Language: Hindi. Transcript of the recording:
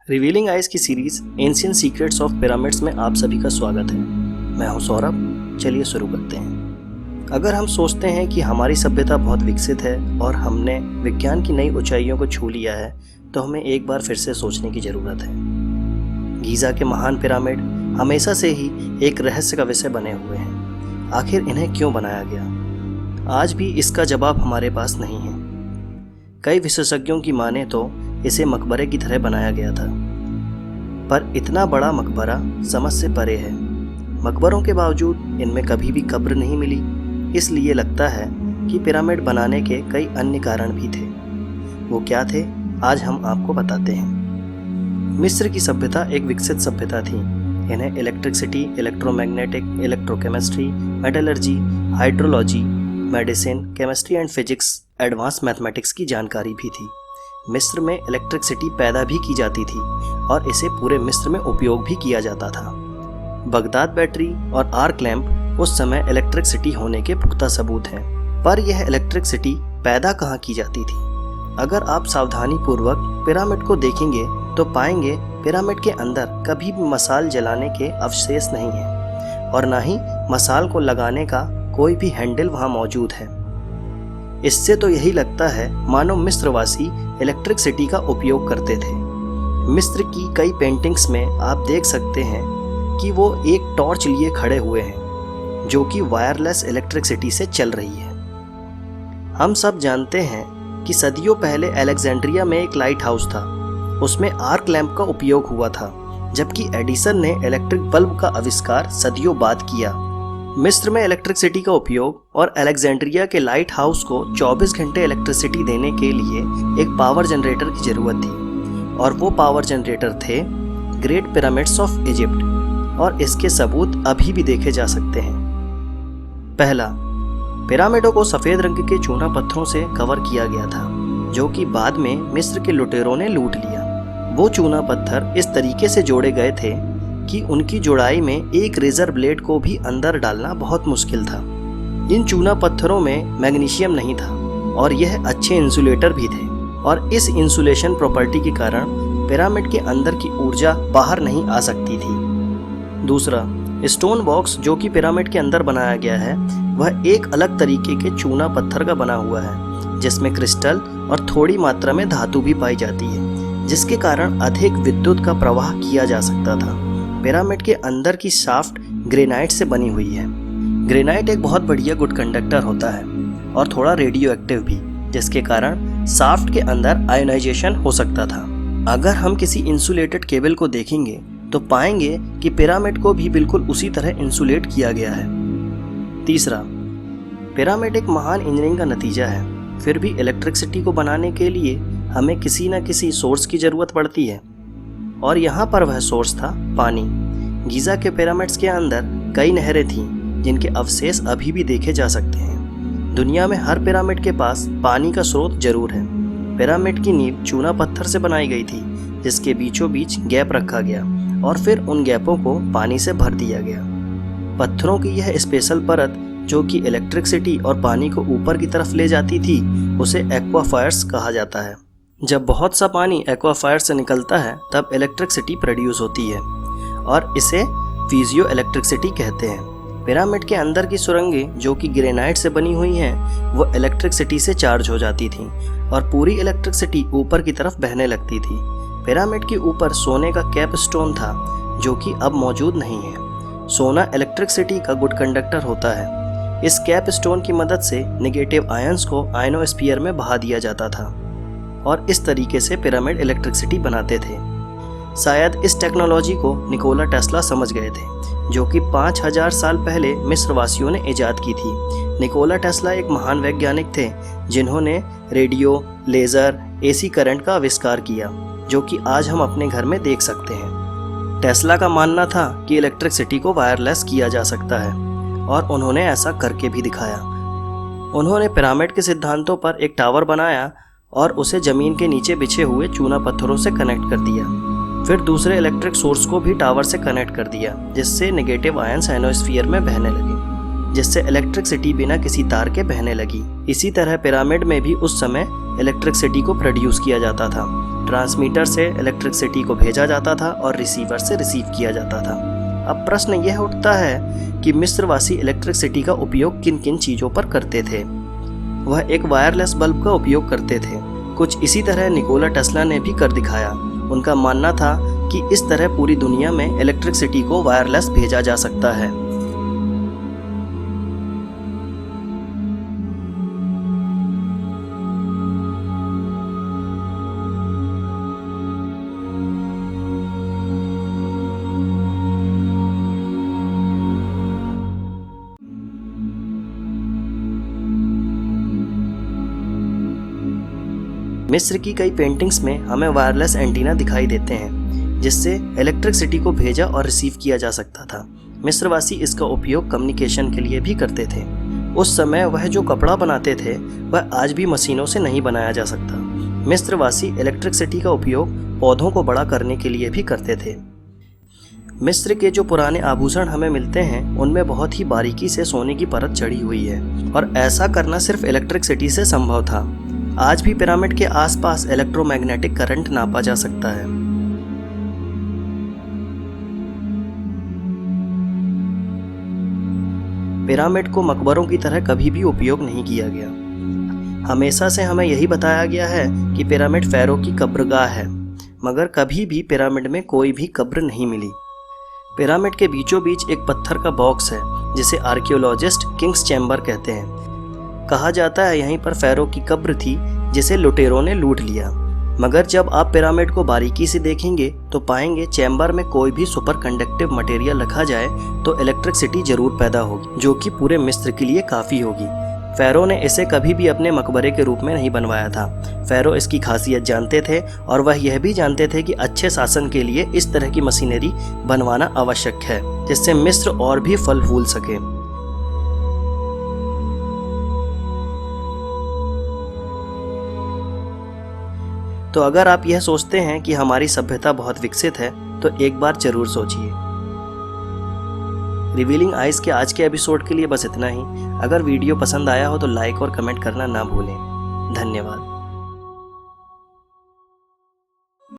रिवीलिंग आइज की series ancient secrets of pyramids में आप सभी का स्वागत है। मैं हूं सौरभ। चलिए शुरू करते हैं। अगर हम सोचते हैं कि हमारी सभ्यता बहुत विकसित है और हमने विज्ञान की नई ऊंचाइयों को छू लिया है, तो हमें एक बार फिर से सोचने की ज़रूरत है। गीज़ा के महान पिरामिड हमेशा से ही एक रहस्य का विषय बने हुए हैं। आखिर इन्हें क्यों बनाया गया? आज भी इसका जवाब हमारे पास नहीं है। कई विशेषज्ञों की माने तो इसे मकबरे की तरह बनाया गया था, पर इतना बड़ा मकबरा समझ से परे है। मकबरों के बावजूद इनमें कभी भी कब्र नहीं मिली, इसलिए लगता है कि पिरामिड बनाने के कई अन्य कारण भी थे। वो क्या थे, आज हम आपको बताते हैं। मिस्र की सभ्यता एक विकसित सभ्यता थी। इन्हें electricity, electromagnetic, electrochemistry, metallurgy, hydrology, medicine, chemistry and physics, advance mathematics की जानकारी भी थी। मिस्र में इलेक्ट्रिसिटी पैदा भी की जाती थी और इसे पूरे मिस्र में उपयोग भी किया जाता था। बगदाद बैटरी और आर्क लैंप उस समय इलेक्ट्रिसिटी होने के पुख्ता सबूत हैं। पर यह इलेक्ट्रिसिटी पैदा कहाँ की जाती थी? अगर आप सावधानी पूर्वक पिरामिड को देखेंगे तो पाएंगे पिरामिड के अंदर कभी भी मसाल जलाने के अवशेष नहीं है और ना ही मसाल को लगाने का कोई भी हैंडल वहाँ मौजूद है। इससे तो यही लगता है मानो मिस्रवासी इलेक्ट्रिसिटी का उपयोग करते थे। मिस्र की कई पेंटिंग्स में आप देख सकते हैं कि वो एक टॉर्च लिए खड़े हुए हैं जो कि वायरलेस इलेक्ट्रिसिटी से चल रही है। हम सब जानते हैं कि सदियों पहले अलेक्जेंड्रिया में एक लाइट हाउस था, उसमें आर्क लैंप का उपयोग हुआ था, जबकि एडिसन ने इलेक्ट्रिक बल्ब का आविष्कार सदियों बाद किया। मिस्र में इलेक्ट्रिसिटी का उपयोग और अलेक्जेंड्रिया के लाइट हाउस को 24 घंटे इलेक्ट्रिसिटी देने के लिए एक पावर जनरेटर की ज़रूरत थी, और वो पावर जनरेटर थे ग्रेट पिरामिड्स ऑफ इजिप्ट, और इसके सबूत अभी भी देखे जा सकते हैं। पहला, पिरामिडों को सफ़ेद रंग के चूना पत्थरों से कवर किया गया था, जो कि बाद में मिस्र के लुटेरों ने लूट लिया। वो चूना पत्थर इस तरीके से जोड़े गए थे कि उनकी जुड़ाई में एक रेजर ब्लेड को भी अंदर डालना बहुत मुश्किल था। इन चूना पत्थरों में मैग्नीशियम नहीं था और यह अच्छे इंसुलेटर भी थे, और इस इंसुलेशन प्रॉपर्टी के कारण पिरामिड के अंदर की ऊर्जा बाहर नहीं आ सकती थी। दूसरा, स्टोन बॉक्स जो कि पिरामिड के अंदर बनाया गया है, वह एक अलग तरीके के चूना पत्थर का बना हुआ है, जिसमें क्रिस्टल और थोड़ी मात्रा में धातु भी पाई जाती है, जिसके कारण अधिक विद्युत का प्रवाह किया जा सकता था। पिरामिड के अंदर की शाफ्ट ग्रेनाइट से बनी हुई है। ग्रेनाइट एक बहुत बढ़िया गुड कंडक्टर होता है और थोड़ा रेडियो एक्टिव भी, जिसके कारण शाफ्ट के अंदर आयोनाइजेशन हो सकता था। अगर हम किसी इंसुलेटेड केबल को देखेंगे तो पाएंगे कि पिरामिड को भी बिल्कुल उसी तरह इंसुलेट किया गया है। तीसरा, पिरामिड एक महान इंजीनियरिंग का नतीजा है, फिर भी इलेक्ट्रिसिटी को बनाने के लिए हमें किसी न किसी सोर्स की ज़रूरत पड़ती है, और यहाँ पर वह सोर्स था पानी। गीज़ा के पिरामिड्स के अंदर कई नहरें थीं जिनके अवशेष अभी भी देखे जा सकते हैं। दुनिया में हर पिरामिड के पास पानी का स्रोत जरूर है। पिरामिड की नींव चूना पत्थर से बनाई गई थी, जिसके बीचों बीच गैप रखा गया और फिर उन गैपों को पानी से भर दिया गया। पत्थरों की यह स्पेशल परत जो कि इलेक्ट्रिसिटी और पानी को ऊपर की तरफ ले जाती थी, उसे एक्वाफायर्स कहा जाता है। जब बहुत सा पानी एक्वाफायर से निकलता है तब इलेक्ट्रिसिटी प्रोड्यूस होती है और इसे फिजियो इलेक्ट्रिसिटी कहते हैं। पिरामिड के अंदर की सुरंगें जो कि ग्रेनाइट से बनी हुई हैं, वो इलेक्ट्रिसिटी से चार्ज हो जाती थीं और पूरी इलेक्ट्रिसिटी ऊपर की तरफ बहने लगती थी। पिरामिड के ऊपर सोने का कैप स्टोन था जो कि अब मौजूद नहीं है। सोना इलेक्ट्रिसिटी का गुड कंडक्टर होता है। इस कैप स्टोन की मदद से नेगेटिव आयंस को आयनोस्फीयर में बहा दिया जाता था और इस तरीके से पिरामिड इलेक्ट्रिसिटी बनाते थे। शायद इस टेक्नोलॉजी को निकोला टेस्ला समझ गए थे, जो कि 5000 साल पहले मिस्रवासियों ने इजाद की थी। निकोला टेस्ला एक महान वैज्ञानिक थे जिन्होंने रेडियो, लेज़र, एसी करंट का आविष्कार किया, जो कि आज हम अपने घर में देख सकते हैं। टेस्ला का मानना था कि इलेक्ट्रिसिटी को वायरलेस किया जा सकता है, और उन्होंने ऐसा करके भी दिखाया। उन्होंने पिरामिड के सिद्धांतों पर एक टावर बनाया और उसे ज़मीन के नीचे बिछे हुए चूना पत्थरों से कनेक्ट कर दिया। फिर दूसरे इलेक्ट्रिक सोर्स को भी टावर से कनेक्ट कर दिया, जिससे नेगेटिव आयंस आयनोस्फीयर में बहने लगे। जिससे इलेक्ट्रिसिटी बिना किसी तार के बहने लगी। इसी तरह पिरामिड में भी उस समय इलेक्ट्रिसिटी को प्रोड्यूस किया जाता था। ट्रांसमीटर से इलेक्ट्रिसिटी को भेजा जाता था और रिसीवर से रिसीव किया जाता था। अब प्रश्न यह उठता है कि मिस्रवासी इलेक्ट्रिसिटी का उपयोग किन किन चीज़ों पर करते थे। वह एक वायरलेस बल्ब का उपयोग करते थे। कुछ इसी तरह निकोला टेस्ला ने भी कर दिखाया। उनका मानना था कि इस तरह पूरी दुनिया में इलेक्ट्रिसिटी को वायरलेस भेजा जा सकता है। मिस्र की कई पेंटिंग्स में हमें वायरलेस एंटीना दिखाई देते हैं, जिससे इलेक्ट्रिसिटी को भेजा और रिसीव किया जा सकता था। मिस्रवासी इसका उपयोग कम्युनिकेशन के लिए भी करते थे। उस समय वह जो कपड़ा बनाते थे वह आज भी मशीनों से नहीं बनाया जा सकता। मिस्रवासी इलेक्ट्रिसिटी का उपयोग पौधों को बड़ा करने के लिए भी करते थे। मिस्र के जो पुराने आभूषण हमें मिलते हैं उनमें बहुत ही बारीकी से सोने की परत चढ़ी हुई है, और ऐसा करना सिर्फ इलेक्ट्रिसिटी से संभव था। आज भी पिरामिड के आसपास इलेक्ट्रोमैग्नेटिक करंट नापा जा सकता है। पिरामिड को मकबरों की तरह कभी भी उपयोग नहीं किया गया। हमेशा से हमें यही बताया गया है कि पिरामिड फ़ाराओ की कब्रगाह है, मगर कभी भी पिरामिड में कोई भी कब्र नहीं मिली। पिरामिड के बीचों बीच एक पत्थर का बॉक्स है जिसे आर्कियोलॉजिस्ट किंग्स चैम्बर कहते हैं। कहा जाता है यहीं पर फ़ाराओ की कब्र थी जिसे लुटेरों ने लूट लिया। मगर जब आप पिरामिड को बारीकी से देखेंगे तो पाएंगे चैम्बर में कोई भी सुपर कंडक्टिव मटेरियल रखा जाए तो इलेक्ट्रिसिटी जरूर पैदा होगी, जो कि पूरे मिस्र के लिए काफ़ी होगी। फ़ाराओ ने इसे कभी भी अपने मकबरे के रूप में नहीं बनवाया था। फ़ाराओ इसकी खासियत जानते थे और वह यह भी जानते थे कि अच्छे शासन के लिए इस तरह की मशीनरी बनवाना आवश्यक है, जिससे मिस्र और भी फल फूल सके। तो अगर आप यह सोचते हैं कि हमारी सभ्यता बहुत विकसित है तो एक बार जरूर सोचिए। रिवीलिंग आइज के आज के एपिसोड के लिए बस इतना ही। अगर वीडियो पसंद आया हो तो लाइक और कमेंट करना ना भूलें। धन्यवाद।